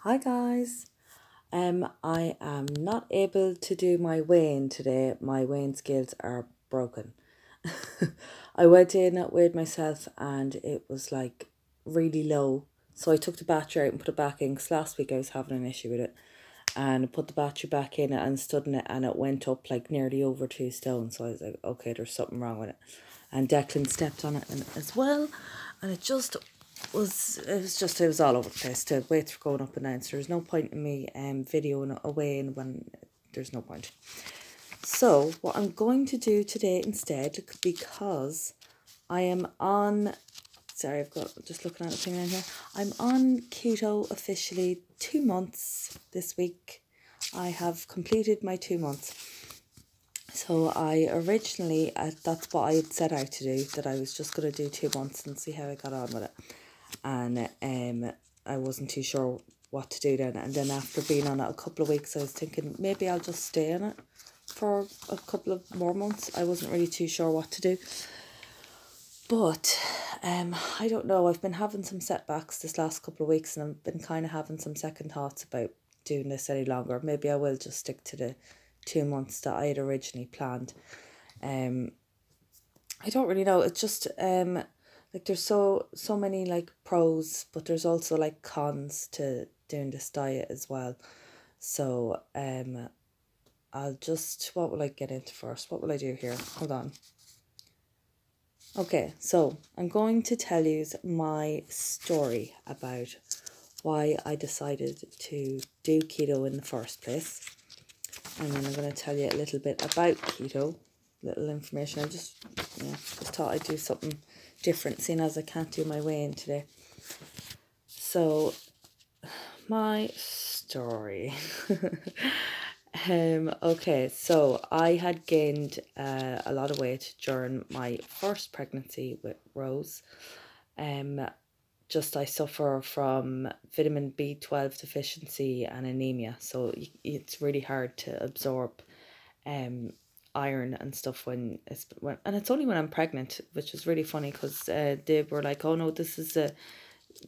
Hi guys. I am not able to do my weigh-in today. My weighing scales are broken. I went in, weighed myself, and it was like really low. So I took the battery out and put it back in, because last week I was having an issue with it. And I put the battery back in and stood in it, and it went up like nearly over 2 stone. So I was like, okay, there's something wrong with it. And Declan stepped on it as well, and it was all over the place. The weights were going up and down, so there's no point in me videoing away and when there's no point. So what I'm going to do today instead, because I am on, sorry, I've got, just looking at the thing down here, I'm on keto officially 2 months this week. I have completed my 2 months. So I originally, that's what I had set out to do, that I was just going to do 2 months and see how I got on with it. And I wasn't too sure what to do then. And then after being on it a couple of weeks, I was thinking maybe I'll just stay on it for a couple of more months. I wasn't really too sure what to do. But I don't know, I've been having some setbacks this last couple of weeks, and I've been kind of having some second thoughts about doing this any longer. Maybe I will just stick to the 2 months that I had originally planned. I don't really know. It's just like there's so many like pros, but there's also like cons to doing this diet as well. So I'll just, what will I get into first? What will I do here? Hold on. Okay, so I'm going to tell you my story about why I decided to do keto in the first place. And then I'm going to tell you a little bit about keto, little information. I just thought I'd do something different, seeing as I can't do my weigh-in today. So, my story. Okay, so I had gained a lot of weight during my first pregnancy with Rose. I suffer from vitamin B12 deficiency and anemia, so it's really hard to absorb iron and stuff when it's only when I'm pregnant, which is really funny, because they were like, oh no, this is a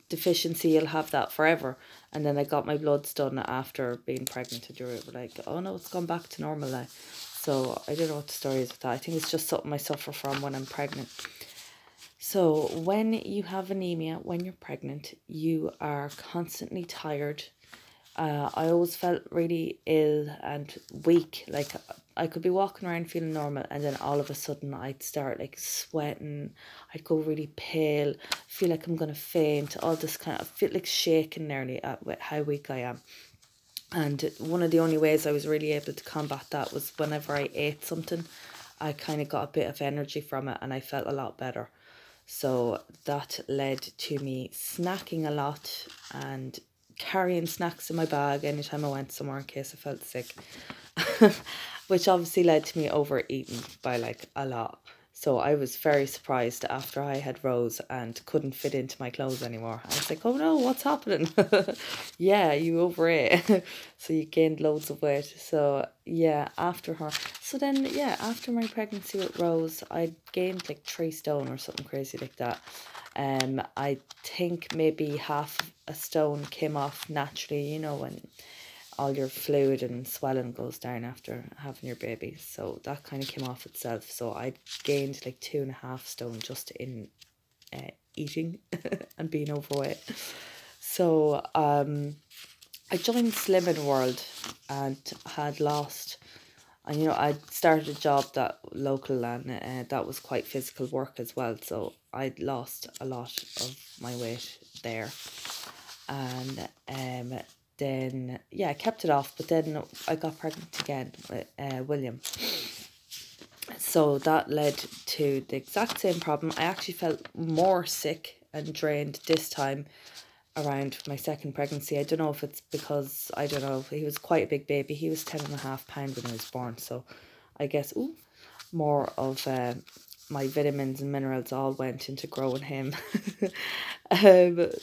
deficiency, you'll have that forever. And then I got my bloods done after being pregnant, and they were like, oh no, it's gone back to normal now. So I don't know what the story is with that. I think it's just something I suffer from when I'm pregnant. So when you have anemia, when you're pregnant, you are constantly tired. I always felt really ill and weak. Like I could be walking around feeling normal, and then all of a sudden I'd start like sweating. I'd go really pale, feel like I'm gonna faint. All this kind of, feel like shaking nearly at how weak I am. And one of the only ways I was really able to combat that was whenever I ate something, I kind of got a bit of energy from it, and I felt a lot better. So that led to me snacking a lot and carrying snacks in my bag anytime I went somewhere in case I felt sick, which obviously led to me overeating by like a lot. So I was very surprised after I had Rose and couldn't fit into my clothes anymore. I was like, oh no, what's happening? Yeah, you overate. So you gained loads of weight. So yeah, after her. So then, yeah, after my pregnancy with Rose, I gained like 3 stone or something crazy like that. I think maybe half a stone came off naturally, when all your fluid and swelling goes down after having your baby. So that kind of came off itself. So I gained like 2.5 stone just in eating and being overweight. So I joined Slimming World and had lost, and I started a job that local, and that was quite physical work as well. So I'd lost a lot of my weight there, and then yeah, I kept it off. But then I got pregnant again with William. So that led to the exact same problem. I actually felt more sick and drained this time around my second pregnancy. I don't know if it's because, I don't know, he was quite a big baby. He was 10.5 pounds when he was born. So I guess, more of my vitamins and minerals all went into growing him.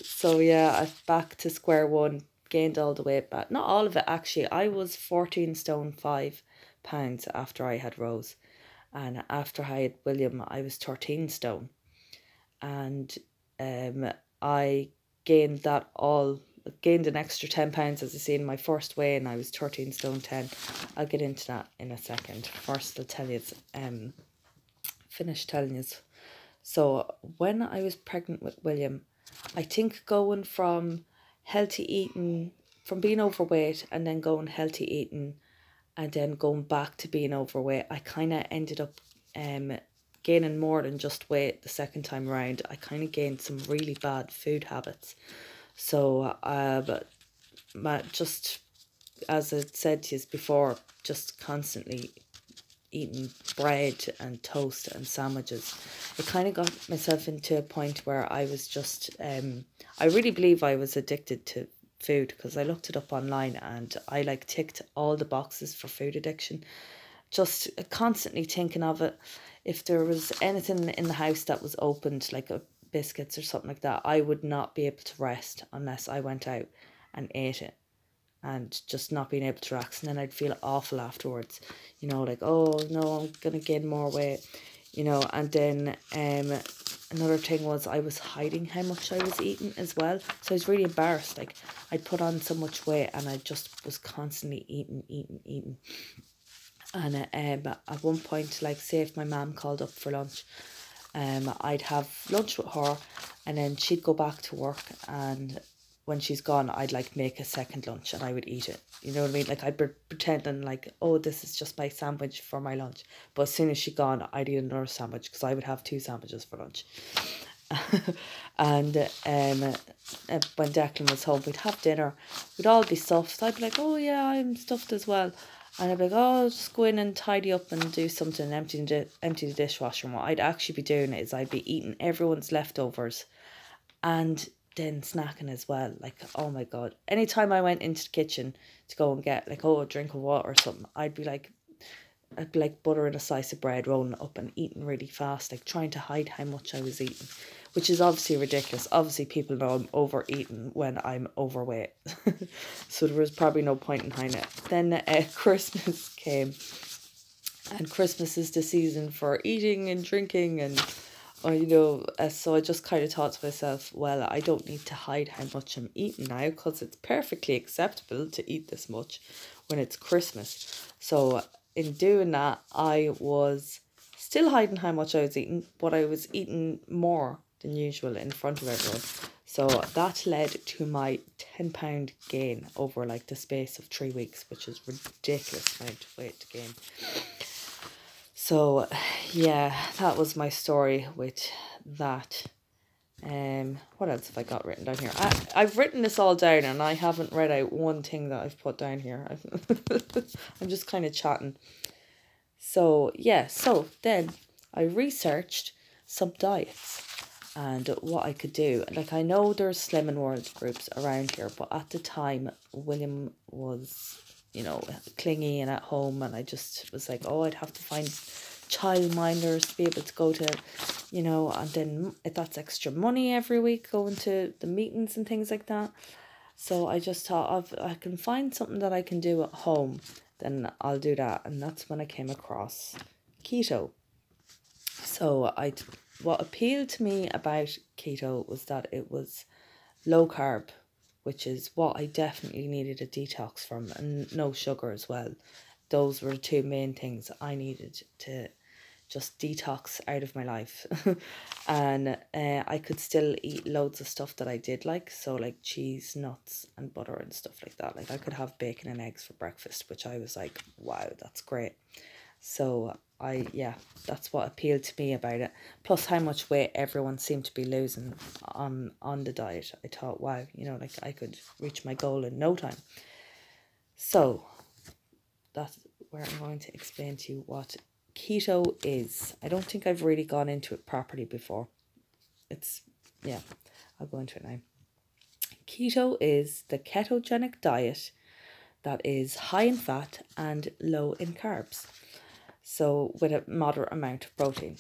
So yeah, I'm back to square one, gained all the weight back. Not all of it, actually. I was 14 stone 5 pounds after I had Rose. And after I had William, I was 13 stone. And I gained that all gained an extra 10 pounds, as I say, in my first weigh, and I was 13 stone 10. I'll get into that in a second. First, I'll tell you, finish telling you. So when I was pregnant with William, I think going from healthy eating, from being overweight and then going healthy eating and then going back to being overweight, I kind of ended up gaining more than just weight the second time around. I kind of gained some really bad food habits. So just as I said to you before, just constantly eating bread and toast and sandwiches. It kind of got myself into a point where I was just, I really believe I was addicted to food, because I looked it up online and I like ticked all the boxes for food addiction. Just constantly thinking of it. If there was anything in the house that was opened, like biscuits or something like that, I would not be able to rest unless I went out and ate it. And just not being able to relax, and then I'd feel awful afterwards, you know, like, oh no, I'm gonna gain more weight, you know. And then another thing was I was hiding how much I was eating as well, so I was really embarrassed. Like, I'd put on so much weight and I just was constantly eating. And at one point, like, say if my mum called up for lunch, I'd have lunch with her, and then she'd go back to work, and when she's gone, I'd like make a second lunch and I would eat it. You know what I mean? Like, I'd be pretending like, oh, this is just my sandwich for my lunch. But as soon as she's gone, I'd eat another sandwich, because I would have 2 sandwiches for lunch. And when Declan was home, we'd have dinner. We'd all be stuffed. I'd be like, oh yeah, I'm stuffed as well. And I'd be like, oh, I'll just go in and tidy up and do something, empty the dishwasher. And what I'd actually be doing is I'd be eating everyone's leftovers and then snacking as well. Like, oh my God. Anytime I went into the kitchen to go and get like, oh, a drink of water or something, I'd be like buttering a slice of bread, rolling it up and eating really fast, like trying to hide how much I was eating, which is obviously ridiculous. Obviously people know I'm overeating when I'm overweight. So there was probably no point in hiding it. Then Christmas came, and Christmas is the season for eating and drinking, and you know, so I just kind of thought to myself, well, I don't need to hide how much I'm eating now, because it's perfectly acceptable to eat this much when it's Christmas. So in doing that, I was still hiding how much I was eating, but I was eating more than usual in front of everyone. So that led to my 10-pound gain over like the space of 3 weeks, which is ridiculous amount of weight to gain. So yeah, that was my story with that. What else have I got written down here? I've written this all down and I haven't read out one thing that I've put down here. I'm just kind of chatting. So yeah, so then I researched some diets and what I could do. Like, I know there's Slimming World groups around here, but at the time William was, you know, clingy and at home, and I just was like, oh, I'd have to find childminders to be able to go to, you know, and then that's extra money every week going to the meetings and things like that. So I just thought, if I can find something that I can do at home, then I'll do that. And that's when I came across keto. So what appealed to me about keto was that it was low carb, which is what I definitely needed a detox from, and no sugar as well. Those were the 2 main things I needed to just detox out of my life. And I could still eat loads of stuff that I did like, so like cheese, nuts and butter and stuff like that. Like, I could have bacon and eggs for breakfast, which I was like, wow, that's great. So that's what appealed to me about it. Plus how much weight everyone seemed to be losing on the diet. I thought, wow, you know, like I could reach my goal in no time. So that's where I'm going to explain to you what keto is. I don't think I've really gone into it properly before. I'll go into it now. Keto is the ketogenic diet that is high in fat and low in carbs, so with a moderate amount of protein.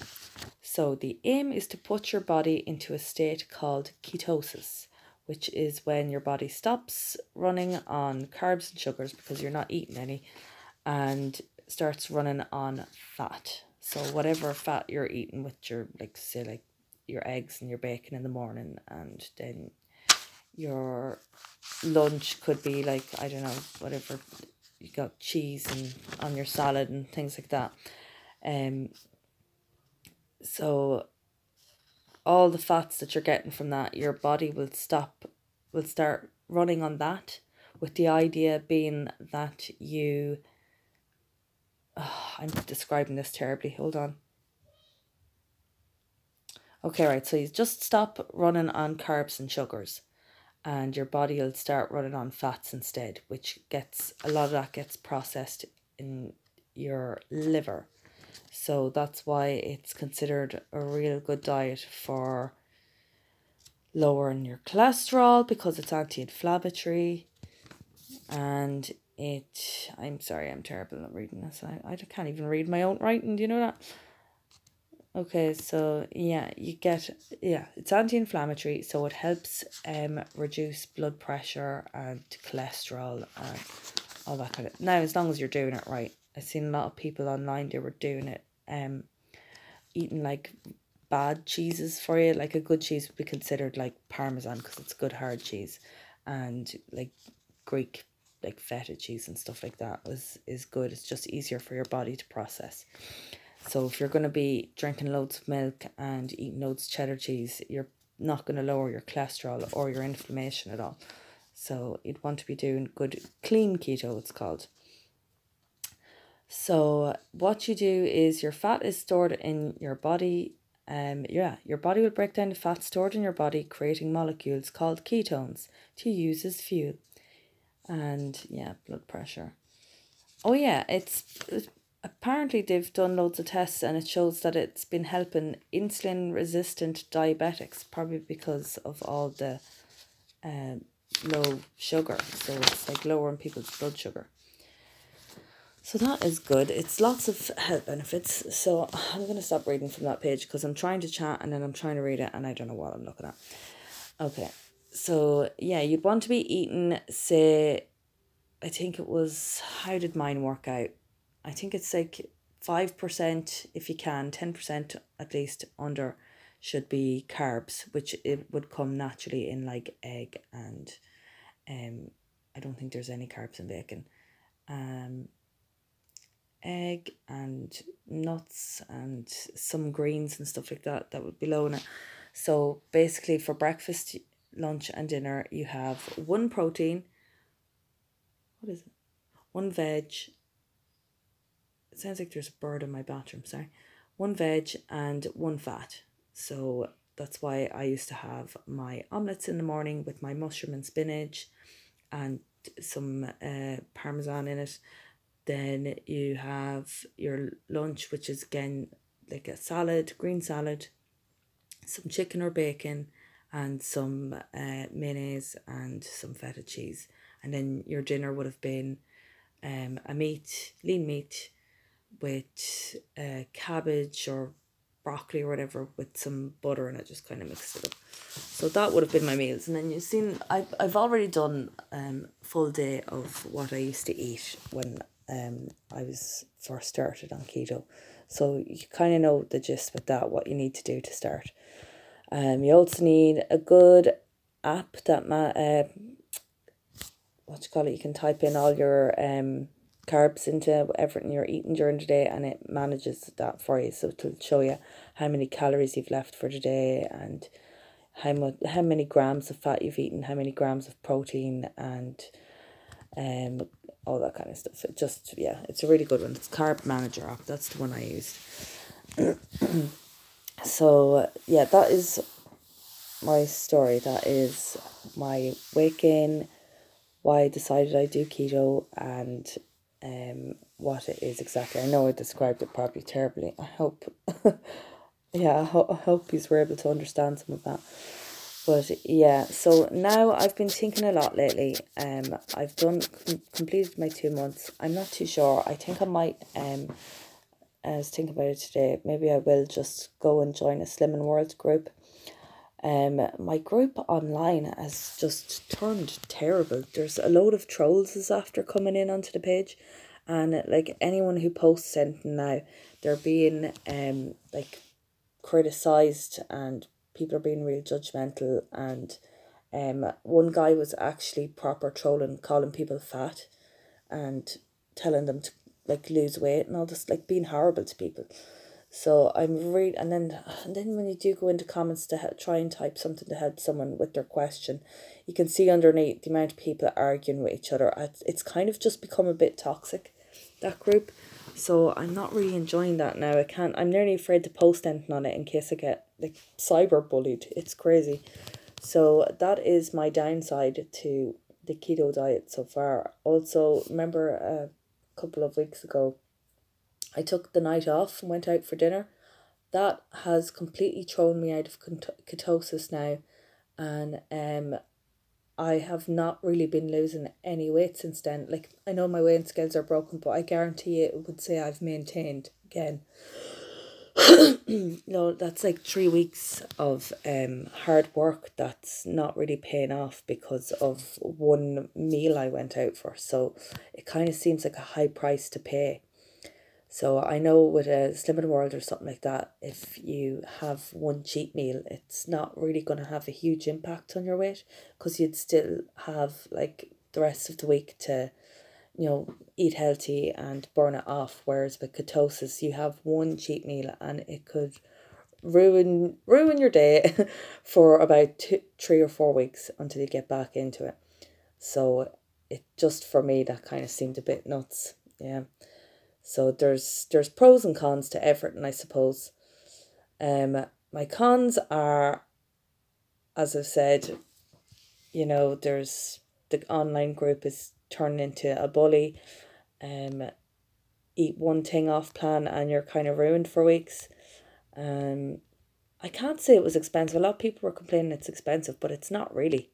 So the aim is to put your body into a state called ketosis, which is when your body stops running on carbs and sugars because you're not eating any, and starts running on fat. So whatever fat you're eating with your, like, say, like your eggs and your bacon in the morning, and then your lunch could be like, I don't know, whatever, you got cheese and on your salad and things like that. So all the fats that you're getting from that, your body will start running on that, with the idea being that you, I'm describing this terribly, hold on. Okay, right, so you just stop running on carbs and sugars, and your body will start running on fats instead, which gets, a lot of that gets processed in your liver. So that's why it's considered a real good diet for lowering your cholesterol, because it's anti-inflammatory. And I'm sorry, I'm terrible at reading this. I can't even read my own writing, do you know that? Okay, so yeah, it's anti-inflammatory, so it helps reduce blood pressure and cholesterol and all that kind of. Now, as long as you're doing it right. I've seen a lot of people online, they were doing it, eating like bad cheeses for you. Like a good cheese would be considered like Parmesan, because it's good hard cheese, and like Greek, like feta cheese and stuff like that is good. It's just easier for your body to process. So if you're going to be drinking loads of milk and eating loads of cheddar cheese, you're not going to lower your cholesterol or your inflammation at all. So you'd want to be doing good, clean keto, it's called. So what you do is, your fat is stored in your body. Your body will break down the fat stored in your body, creating molecules called ketones to use as fuel. And yeah, blood pressure. Oh yeah, it's apparently they've done loads of tests, and it shows that it's been helping insulin resistant diabetics, probably because of all the low sugar. So it's like lowering people's blood sugar. So that is good. It's lots of health benefits. So I'm going to stop reading from that page, because I'm trying to chat and then I'm trying to read it and I don't know what I'm looking at. Okay. So yeah, you'd want to be eating, say, I think it was, how did mine work out? I think it's like 5% if you can, 10% at least under should be carbs, which it would come naturally in like egg and I don't think there's any carbs in bacon. Egg and nuts and some greens and stuff like that would be low in it. So basically for breakfast, lunch and dinner, you have one protein, what is it? One veg. It sounds like there's a bird in my bathroom, sorry. One veg and one fat. So that's why I used to have my omelettes in the morning with my mushroom and spinach and some Parmesan in it. Then you have your lunch, which is again like a salad, green salad, some chicken or bacon, and some mayonnaise and some feta cheese. And then your dinner would have been a lean meat with cabbage or broccoli or whatever with some butter, and I just kind of mixed it up. So that would have been my meals. And then you've seen I've already done full day of what I used to eat when I was first started on keto. So you kind of know the gist with that, what you need to do to start. You also need a good app that you can type in all your carbs into everything you're eating during the day, and it manages that for you. So it'll show you how many calories you've left for the day, and how many grams of fat you've eaten, how many grams of protein, and all that kind of stuff. It's a really good one. It's Carb Manager app. That's the one I used. So yeah, that is my story. That is my wake-in, why I decided I do keto, and what it is exactly. I know I described it probably terribly. I hope, I hope you were able to understand some of that. But yeah, so now I've been thinking a lot lately. I've completed my 2 months. I'm not too sure. I think I might, I was thinking about it today, maybe I will just go and join a Slimming World group. My group online has just turned terrible. There's a load of trolls is after coming in onto the page, and like anyone who posts anything now, they're being like criticized, and people are being real judgmental, and One guy was actually proper trolling, calling people fat and telling them to like lose weight and all this, like being horrible to people. So I'm really, and then when you do go into comments to try and type something to help someone with their question, you can see underneath the amount of people arguing with each other. It's kind of just become a bit toxic, that group. So I'm not really enjoying that now. I'm nearly afraid to post anything on it in case I get like cyber bullied. It's crazy. So that is my downside to the keto diet so far. Also, remember a couple of weeks ago, I took the night off and went out for dinner. That has completely thrown me out of ketosis now, and I have not really been losing any weight since then. Like, I know my weighing scales are broken, but I guarantee it would say I've maintained again. No, that's like 3 weeks of hard work that's not really paying off because of one meal I went out for. So it kind of seems like a high price to pay. So I know with a Slimming World or something like that, if you have one cheat meal, it's not really going to have a huge impact on your weight, because you'd still have like the rest of the week to, eat healthy and burn it off. Whereas with ketosis, you have one cheat meal and it could ruin your day for about 3 or 4 weeks until you get back into it. So it just, for me, that kind of seemed a bit nuts. Yeah. So there's pros and cons to everything, I suppose. My cons are, as I've said, there's the online group is turning into a bully. Eat one thing off plan and you're kind of ruined for weeks. I can't say it was expensive. A lot of people were complaining it's expensive, but it's not really.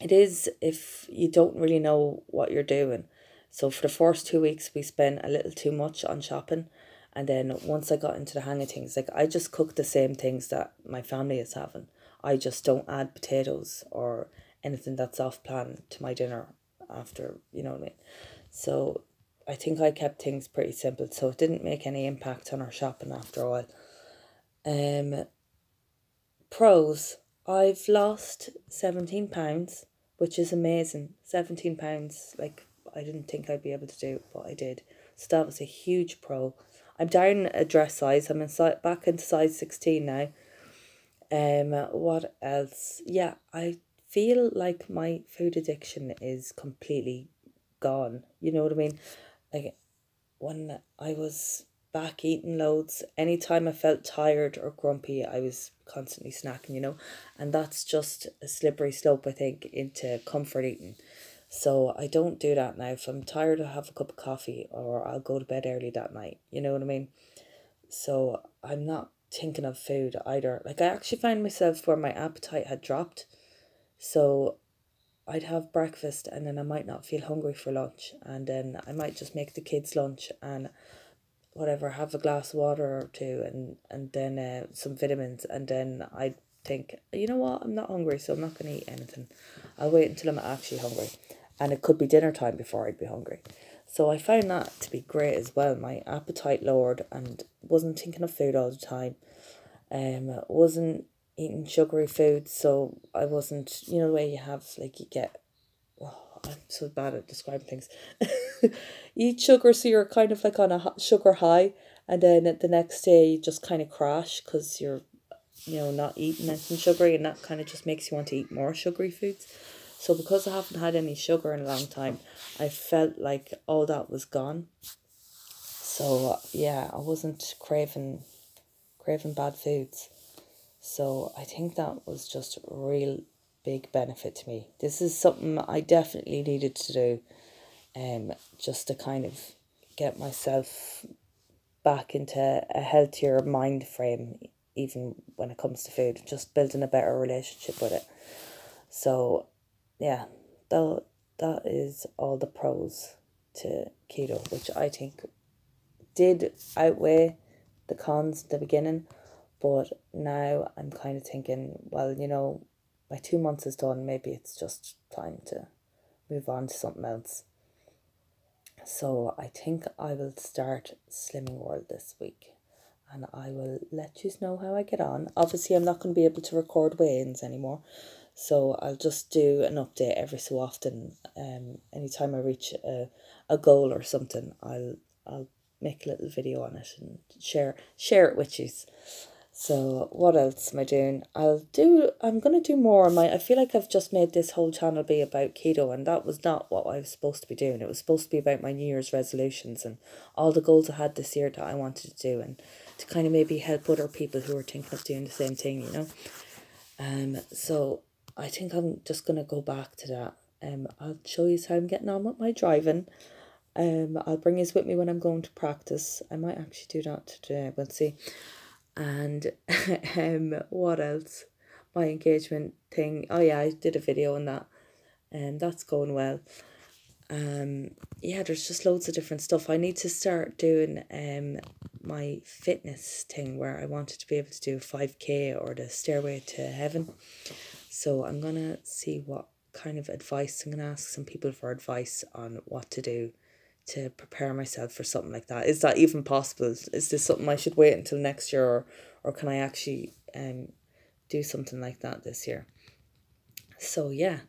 It is if you don't really know what you're doing. So for the first 2 weeks, we spent a little too much on shopping. And then once I got into the hang of things, like I just cook the same things that my family is having. I just don't add potatoes or anything that's off plan to my dinner after, you know what I mean? So I think I kept things pretty simple. So it didn't make any impact on our shopping after a while. Pros, I've lost 17 pounds, which is amazing. 17 pounds, like, I didn't think I'd be able to do, but I did. So that was a huge pro. I'm down a dress size. I'm back into size 16 now. What else? Yeah, I feel like my food addiction is completely gone. You know what I mean? Like, when I was back eating loads, anytime I felt tired or grumpy, I was constantly snacking, and that's just a slippery slope, I think, into comfort eating. So I don't do that now. If I'm tired, I'll have a cup of coffee or I'll go to bed early that night. You know what I mean? So I'm not thinking of food either. Like, I actually find myself where my appetite had dropped. So I'd have breakfast and then I might not feel hungry for lunch. And then I might just make the kids lunch and whatever, have a glass of water or two and then some vitamins. And then I'd think, you know what, I'm not hungry, so I'm not going to eat anything. I'll wait until I'm actually hungry. And it could be dinner time before I'd be hungry. So I found that to be great as well. My appetite lowered and wasn't thinking of food all the time. Wasn't eating sugary foods, so I wasn't, the way you have, like, you get, I'm so bad at describing things. You eat sugar, so you're kind of like on a sugar high, and then the next day you just kind of crash because you're, not eating anything sugary, and that kind of just makes you want to eat more sugary foods. So because I haven't had any sugar in a long time, I felt like all that was gone. So yeah, I wasn't craving bad foods. So I think that was just a real big benefit to me. This is something I definitely needed to do, just to kind of get myself back into a healthier mind frame, even when it comes to food, just building a better relationship with it. So yeah, that is all the pros to keto, which I think did outweigh the cons at the beginning. But now I'm kind of thinking, well, my 2 months is done. Maybe it's just time to move on to something else. So I think I will start Slimming World this week. And I will let you know how I get on. Obviously, I'm not going to be able to record weigh-ins anymore. So I'll just do an update every so often. Anytime I reach a goal or something, I'll make a little video on it and share it with you. So what else am I doing? I'm gonna do more on my, I feel like I've just made this whole channel be about keto, and that was not what I was supposed to be doing. It was supposed to be about my New Year's resolutions and all the goals I had this year that I wanted to do, and to kind of maybe help other people who are thinking of doing the same thing, you know. So I think I'm just gonna go back to that. I'll show you how I'm getting on with my driving. I'll bring you with me when I'm going to practice. I might actually do that today, we'll see. And what else? My engagement thing. Oh yeah, I did a video on that, and that's going well. Yeah, there's just loads of different stuff. I need to start doing my fitness thing where I wanted to be able to do 5K or the Stairway to Heaven. So I'm gonna see what kind of advice. I'm gonna ask some people for advice on what to do to prepare myself for something like that. Is that even possible? Is this something I should wait until next year, or can I actually do something like that this year? So yeah,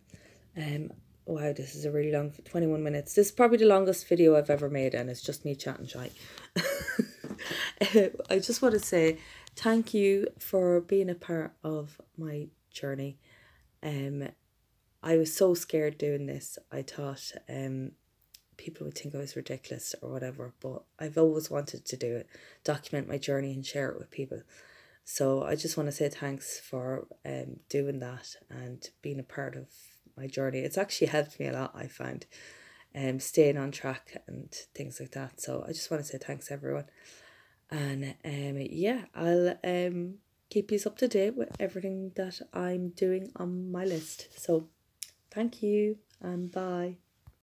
wow, this is a really long 21 minutes. This is probably the longest video I've ever made, and it's just me chatting shy. I just want to say thank you for being a part of my journey. I was so scared doing this. I thought people would think I was ridiculous or whatever, but I've always wanted to do it, document my journey and share it with people. So I just want to say thanks for doing that and being a part of my journey. It's actually helped me a lot, I find, staying on track and things like that. So I just want to say thanks, everyone. And yeah, I'll keep you up to date with everything that I'm doing on my list. So thank you and bye.